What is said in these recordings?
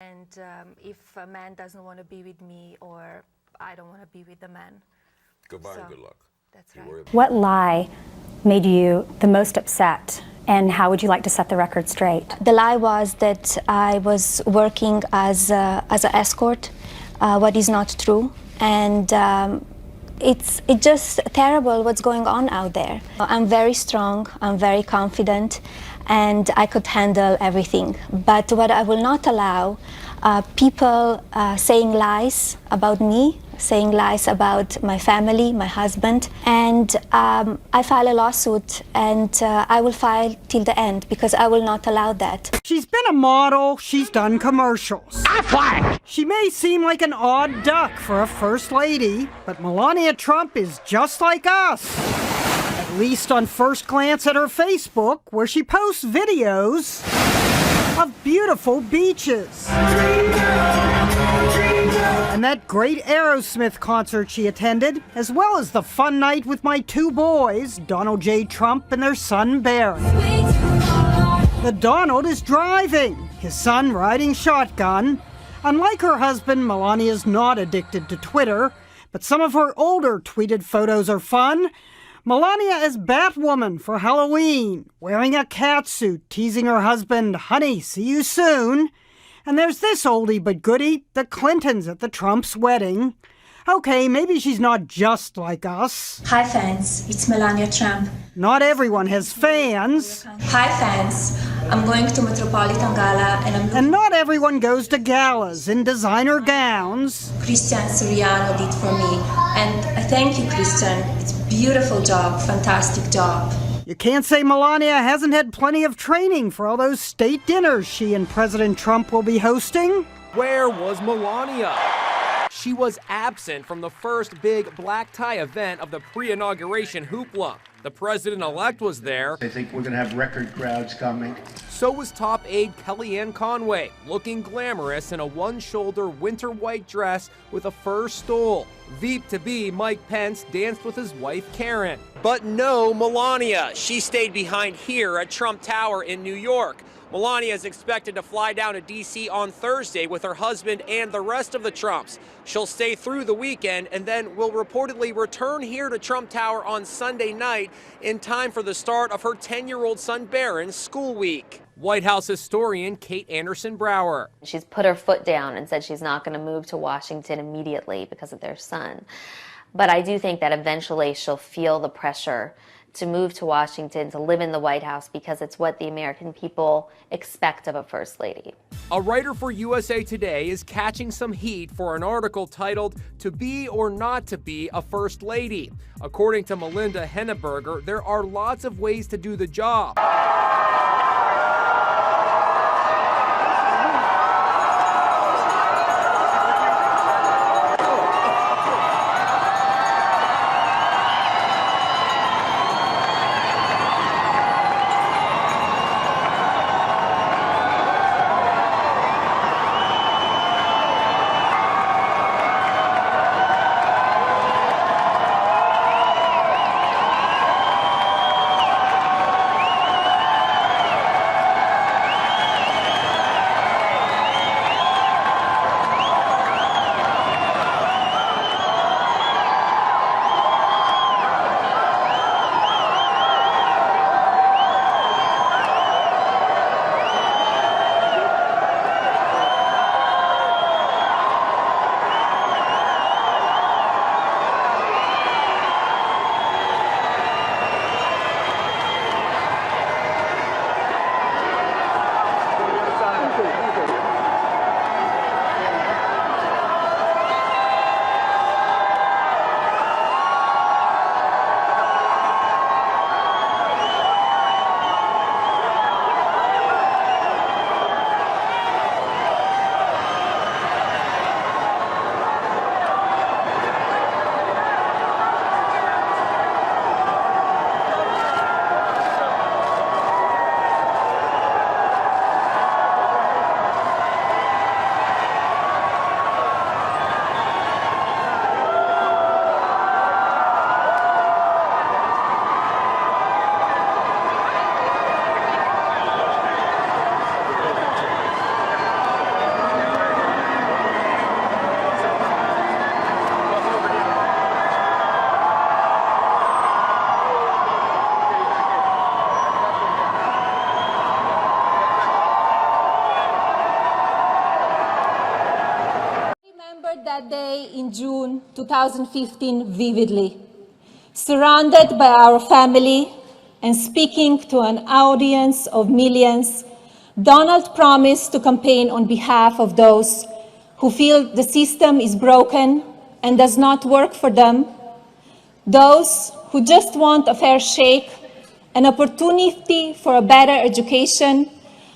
And if a man doesn't want to be with me, or I don't want to be with the man. Goodbye and good luck. That's right. What lie made you the most upset, and how would you like to set the record straight? The lie was that I was working as an escort, what is not true, and it's just terrible what's going on out there. I'm very strong, I'm very confident, and I could handle everything. But what I will not allow, people saying lies about me, saying lies about my family, my husband, and I file a lawsuit, and I will file till the end because I will not allow that. She's been a model, she's done commercials. She may seem like an odd duck for a first lady, but Melania Trump is just like us. At least on first glance at her Facebook, where she posts videos of beautiful beaches. And that great Aerosmith concert she attended, as well as the fun night with my two boys, Donald J. Trump and their son Barron. The Donald is driving, his son riding shotgun. Unlike her husband, Melania's not addicted to Twitter, but some of her older tweeted photos are fun. Melania as Batwoman for Halloween, wearing a catsuit, teasing her husband, "Honey, see you soon." And there's this oldie but goodie, the Clintons at the Trumps' wedding. Okay, maybe she's not just like us. Hi fans, it's Melania Trump. Not everyone has fans. Hi fans, I'm going to Metropolitan Gala and not everyone goes to galas in designer gowns. Christian Siriano did for me, and I thank you, Christian. It's a beautiful job, fantastic job. You can't say Melania hasn't had plenty of training for all those state dinners she and President Trump will be hosting. Where was Melania? She was absent from the first big black tie event of the pre-inauguration hoopla. The president-elect was there. I think we're going to have record crowds coming. So was top aide Kellyanne Conway, looking glamorous in a one-shoulder winter white dress with a fur stole. Veep-to-be Mike Pence danced with his wife Karen. But no Melania. She stayed behind here at Trump Tower in New York. Melania is expected to fly down to D.C. on Thursday with her husband and the rest of the Trumps. She'll stay through the weekend and then will reportedly return here to Trump Tower on Sunday night in time for the start of her 10-year-old son Barron's school week. White House historian Kate Anderson Brower. She's put her foot down and said she's not going to move to Washington immediately because of their son. But I do think that eventually she'll feel the pressure to move to Washington, to live in the White House, because it's what the American people expect of a First Lady. A writer for USA Today is catching some heat for an article titled, "To Be or Not to Be a First Lady." According to Melinda Henneberger, there are lots of ways to do the job. that day in June 2015 vividly. Surrounded by our family and speaking to an audience of millions, Donald promised to campaign on behalf of those who feel the system is broken and does not work for them, those who just want a fair shake, an opportunity for a better education,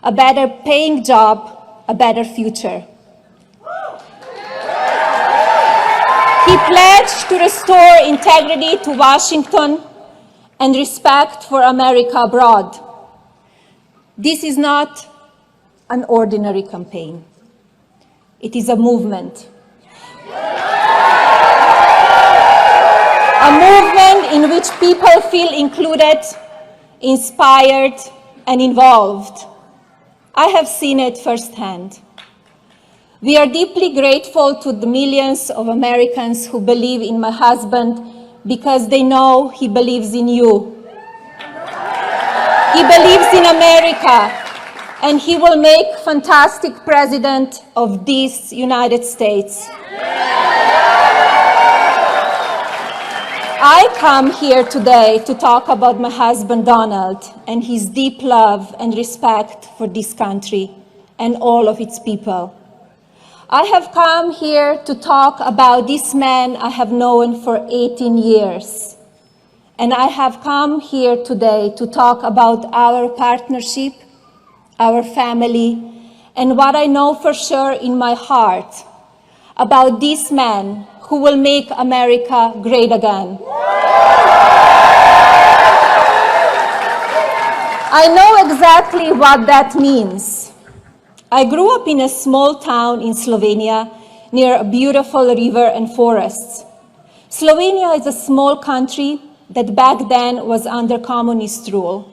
a better paying job, a better future. He pledged to restore integrity to Washington and respect for America abroad. This is not an ordinary campaign. It is a movement. A movement in which people feel included, inspired, and involved. I have seen it firsthand. We are deeply grateful to the millions of Americans who believe in my husband because they know he believes in you. He believes in America, and he will make fantastic president of this United States. I come here today to talk about my husband Donald and his deep love and respect for this country and all of its people. I have come here to talk about this man I have known for 18 years. And I have come here today to talk about our partnership, our family, and what I know for sure in my heart about this man who will make America great again. I know exactly what that means. I grew up in a small town in Slovenia near a beautiful river and forests. Slovenia is a small country that back then was under communist rule.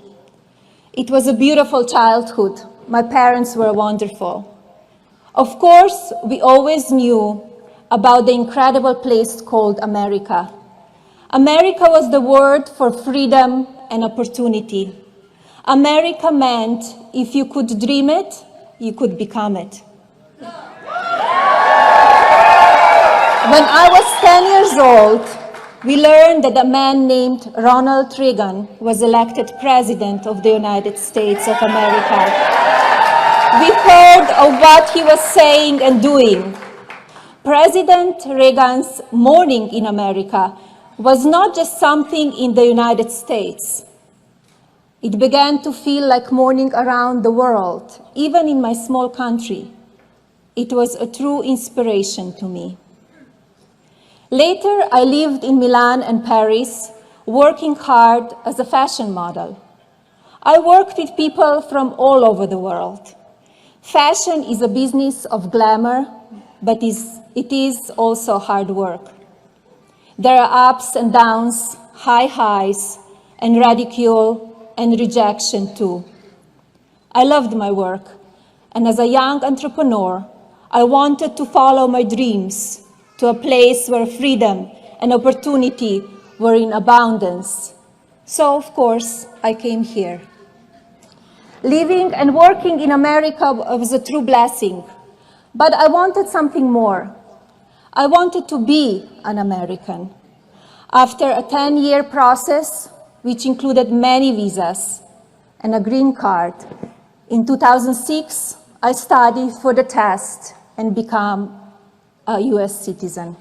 It was a beautiful childhood. My parents were wonderful. Of course, we always knew about the incredible place called America. America was the word for freedom and opportunity. America meant if you could dream it, you could become it. When I was 10 years old, we learned that a man named Ronald Reagan was elected President of the United States of America. We heard of what he was saying and doing. President Reagan's morning in America was not just something in the United States. It began to feel like morning around the world, even in my small country. It was a true inspiration to me. Later, I lived in Milan and Paris, working hard as a fashion model. I worked with people from all over the world. Fashion is a business of glamour, but it is also hard work. There are ups and downs, high highs, and ridicule and rejection too. I loved my work, and as a young entrepreneur, I wanted to follow my dreams to a place where freedom and opportunity were in abundance. So, of course, I came here. Living and working in America was a true blessing, but I wanted something more. I wanted to be an American. After a 10-year process, which included many visas and a green card, in 2006, I studied for the test and became a US citizen.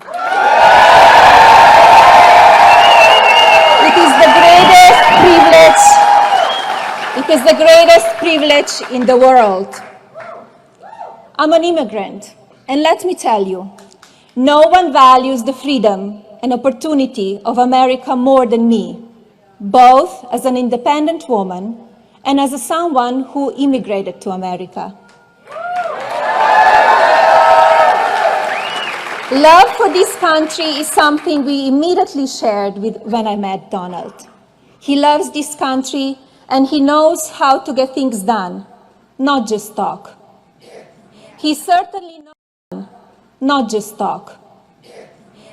It is the greatest privilege in the world. I'm an immigrant, and let me tell you, no one values the freedom and opportunity of America more than me, both as an independent woman and as someone who immigrated to America. Love for this country is something we immediately shared when I met Donald. He loves this country and he knows how to get things done, not just talk. He certainly knows, not just talk.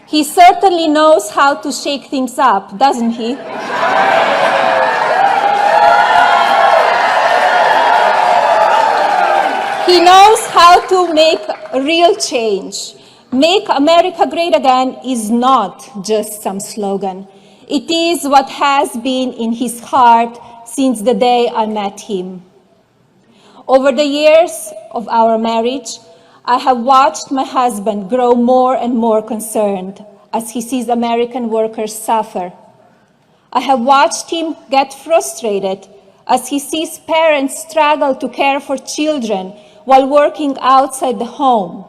He certainly knows how to shake things up, doesn't he? He knows how to make a real change, Make America Great Again is not just some slogan. It is what has been in his heart since the day I met him. Over the years of our marriage, I have watched my husband grow more and more concerned as he sees American workers suffer. I have watched him get frustrated as he sees parents struggle to care for children while working outside the home.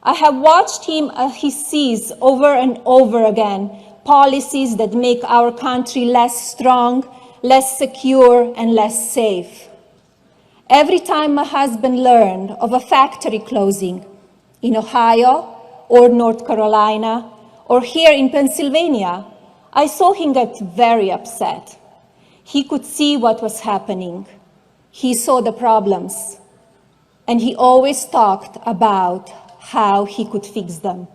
I have watched him as he sees over and over again policies that make our country less strong, less secure, and less safe. Every time my husband learned of a factory closing in Ohio or North Carolina or here in Pennsylvania, I saw him get very upset. He could see what was happening. He saw the problems. And he always talked about how he could fix them.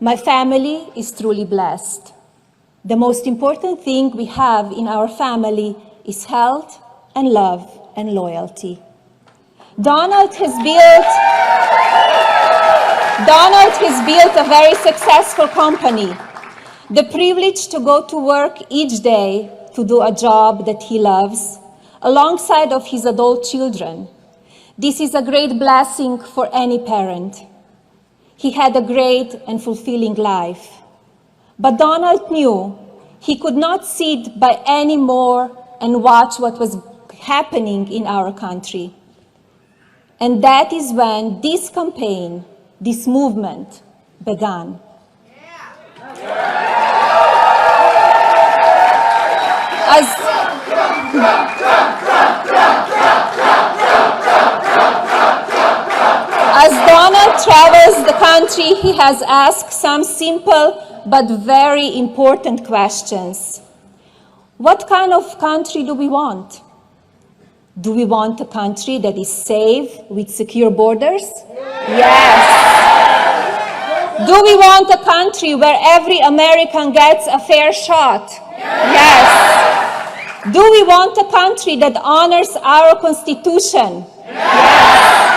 My family is truly blessed. The most important thing we have in our family is health and love and loyalty. Donald has built a very successful company. The privilege to go to work each day to do a job that he loves, alongside of his adult children. This is a great blessing for any parent. He had a great and fulfilling life. But Donald knew he could not sit by anymore and watch what was happening in our country. And that is when this campaign, this movement began. As Donald travels the country, he has asked some simple but very important questions. What kind of country do we want? Do we want a country that is safe with secure borders? Yes. Do we want a country where every American gets a fair shot? Yes. Do we want a country that honors our Constitution? Yes.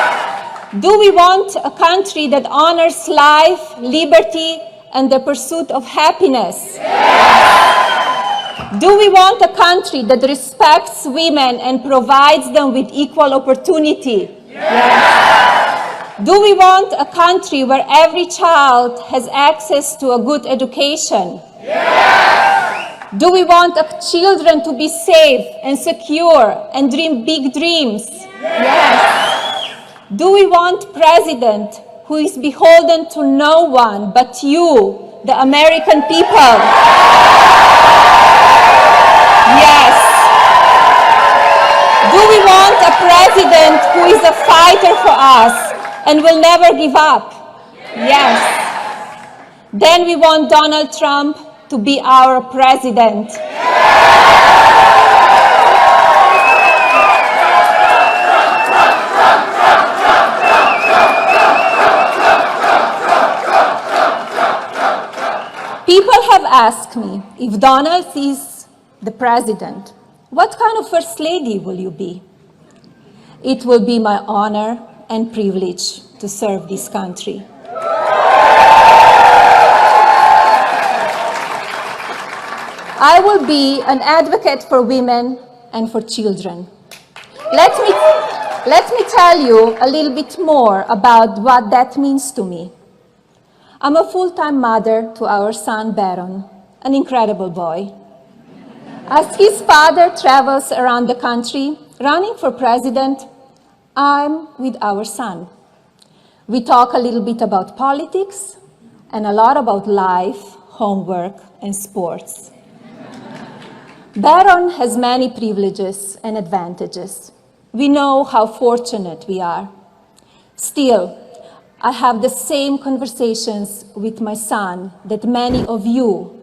Do we want a country that honors life, liberty, and the pursuit of happiness? Yes. Do we want a country that respects women and provides them with equal opportunity? Yes. Do we want a country where every child has access to a good education? Yes. Do we want children to be safe and secure and dream big dreams? Yes. Do we want a president who is beholden to no one but you, the American people? Yes. Do we want a president who is a fighter for us and will never give up? Yes. Then we want Donald Trump to be our president. People have asked me, if Donald is the president, what kind of first lady will you be? It will be my honor and privilege to serve this country. I will be an advocate for women and for children. Let me tell you a little bit more about what that means to me. I'm a full-time mother to our son, Barron, an incredible boy. As his father travels around the country, running for president, I'm with our son. We talk a little bit about politics and a lot about life, homework, and sports. Barron has many privileges and advantages. We know how fortunate we are. Still, I have the same conversations with my son that many of you